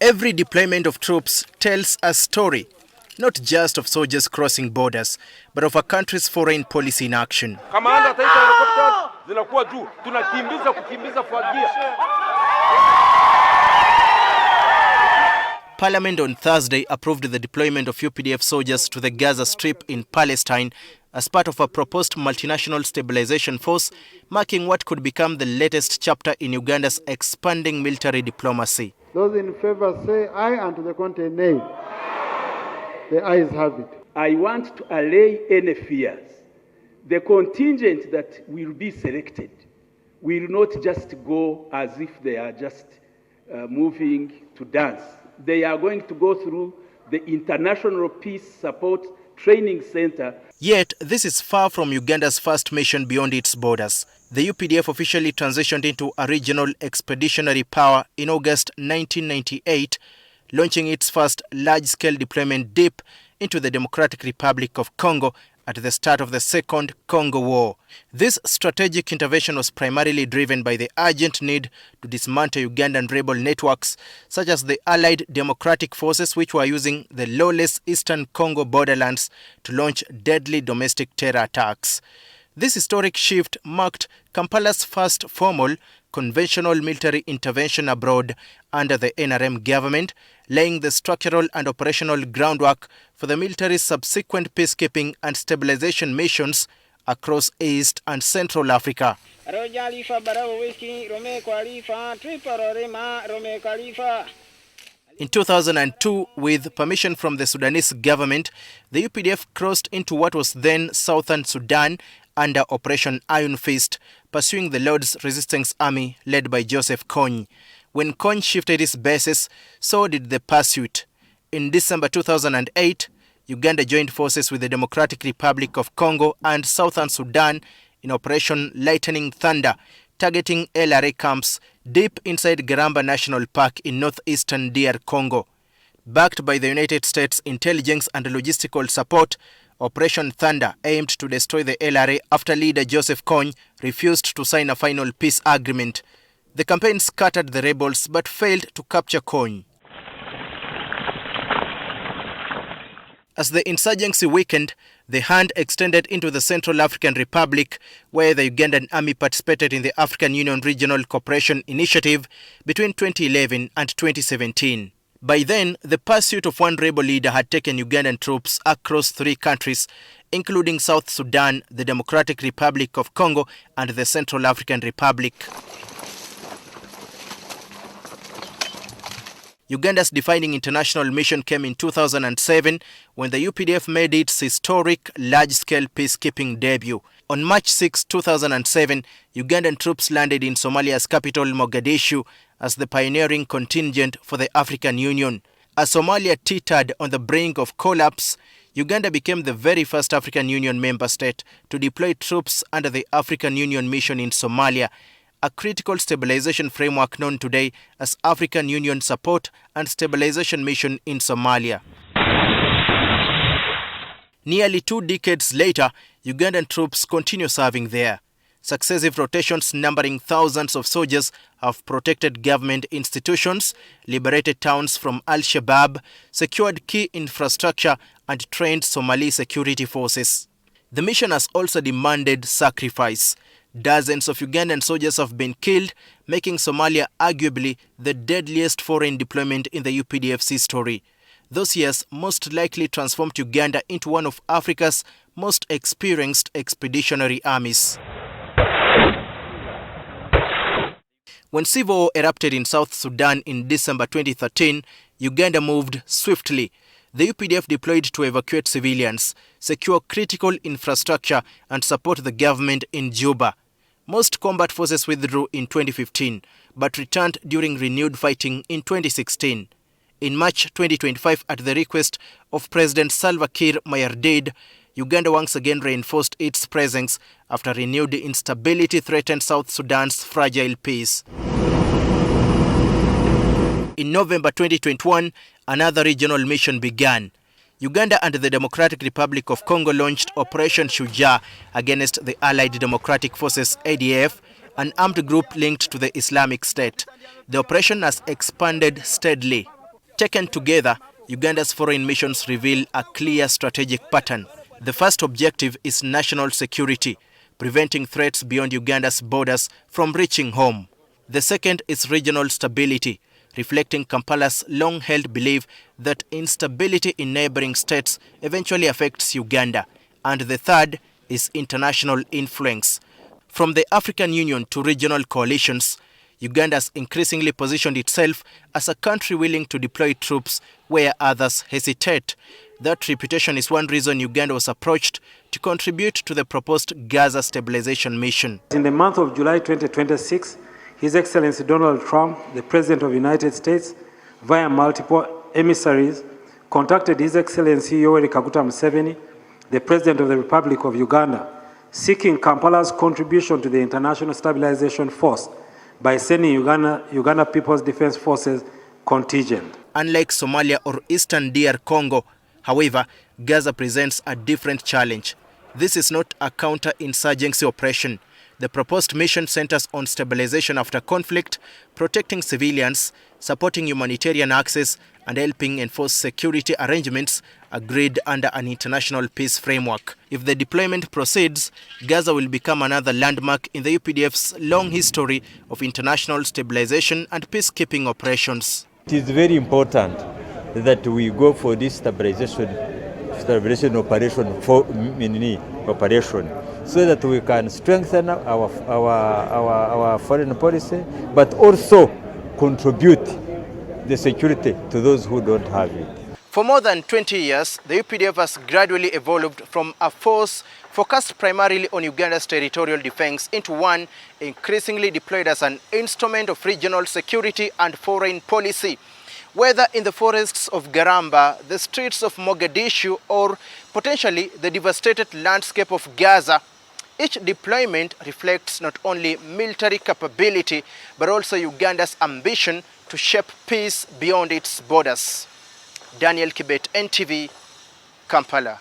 Every deployment of troops tells a story, not just of soldiers crossing borders, but of a country's foreign policy in action. Parliament on Thursday approved the deployment of UPDF soldiers to the Gaza Strip in Palestine as part of a proposed multinational stabilization force, marking what could become the latest chapter in Uganda's expanding military diplomacy. Those in favor say aye, and to the contrary nay. The ayes have it. I want to allay any fears. The contingent that will be selected will not just go as if they are just moving to dance. They are going to go through the International Peace Support Training Center. Yet, this is far from Uganda's first mission beyond its borders. The UPDF officially transitioned into a regional expeditionary power in August 1998, launching its first large-scale deployment deep into the Democratic Republic of Congo at the start of the Second Congo War. This strategic intervention was primarily driven by the urgent need to dismantle Ugandan rebel networks, such as the Allied Democratic Forces, which were using the lawless eastern Congo borderlands to launch deadly domestic terror attacks. This historic shift marked Kampala's first formal, conventional military intervention abroad under the NRM government, laying the structural and operational groundwork for the military's subsequent peacekeeping and stabilization missions across East and Central Africa. In 2002, with permission from the Sudanese government, the UPDF crossed into what was then Southern Sudan under Operation Iron Fist, pursuing the Lord's Resistance Army led by Joseph Kony. When Kony shifted his bases, so did the pursuit. In December 2008, Uganda joined forces with the Democratic Republic of Congo and Southern Sudan in Operation Lightning Thunder, targeting LRA camps deep inside Garamba National Park in northeastern DR Congo. Backed by the United States intelligence and logistical support, Operation Thunder aimed to destroy the LRA after leader Joseph Kony refused to sign a final peace agreement. The campaign scattered the rebels but failed to capture Kony. As the insurgency weakened, the hand extended into the Central African Republic, where the Ugandan army participated in the African Union Regional Cooperation Initiative between 2011 and 2017. By then, the pursuit of one rebel leader had taken Ugandan troops across 3 countries, including South Sudan, the Democratic Republic of Congo, and the Central African Republic. Uganda's defining international mission came in 2007 when the UPDF made its historic large-scale peacekeeping debut. On March 6, 2007, Ugandan troops landed in Somalia's capital, Mogadishu, as the pioneering contingent for the African Union. As Somalia teetered on the brink of collapse, Uganda became the very first African Union member state to deploy troops under the African Union mission in Somalia, a critical stabilization framework known today as African Union Support and Stabilization Mission in Somalia. Nearly 2 decades later, Ugandan troops continue serving there. Successive rotations numbering thousands of soldiers have protected government institutions, liberated towns from Al-Shabaab, secured key infrastructure, and trained Somali security forces. The mission has also demanded sacrifice. Dozens of Ugandan soldiers have been killed, making Somalia arguably the deadliest foreign deployment in the UPDF's history. Those years most likely transformed Uganda into one of Africa's most experienced expeditionary armies. When civil war erupted in South Sudan in December 2013, Uganda moved swiftly. The UPDF deployed to evacuate civilians, secure critical infrastructure, and support the government in Juba. Most combat forces withdrew in 2015, but returned during renewed fighting in 2016. In March 2025, at the request of President Salva Kiir Mayardid, Uganda once again reinforced its presence after renewed instability threatened South Sudan's fragile peace. In November 2021, another regional mission began. Uganda and the Democratic Republic of Congo launched Operation Shujaa against the Allied Democratic Forces ADF an armed group linked to the Islamic State. The operation has expanded steadily. Taken together, Uganda's foreign missions reveal a clear strategic pattern. The first objective is national security, preventing threats beyond Uganda's borders from reaching home. The second is regional stability, reflecting Kampala's long-held belief that instability in neighboring states eventually affects Uganda. And the third is international influence. From the African Union to regional coalitions, Uganda has increasingly positioned itself as a country willing to deploy troops where others hesitate. That reputation is one reason Uganda was approached to contribute to the proposed Gaza stabilization mission. In the month of July 2026, His Excellency Donald Trump, the President of the United States, via multiple emissaries, contacted His Excellency Yoweri Kaguta Museveni, the President of the Republic of Uganda, seeking Kampala's contribution to the International Stabilization Force by sending Uganda People's Defense Forces contingent. Unlike Somalia or Eastern DR Congo, however, Gaza presents a different challenge. This is not a counter-insurgency operation. The proposed mission centers on stabilization after conflict, protecting civilians, supporting humanitarian access, and helping enforce security arrangements agreed under an international peace framework. If the deployment proceeds, Gaza will become another landmark in the UPDF's long history of international stabilization and peacekeeping operations. It is very important that we go for this stabilization operation so that we can strengthen our foreign policy, but also contribute the security to those who don't have it. For more than 20 years, the UPDF has gradually evolved from a force focused primarily on Uganda's territorial defense into one increasingly deployed as an instrument of regional security and foreign policy. Whether in the forests of Garamba, the streets of Mogadishu, or potentially the devastated landscape of Gaza, each deployment reflects not only military capability, but also Uganda's ambition to shape peace beyond its borders. Daniel Kibet, NTV, Kampala.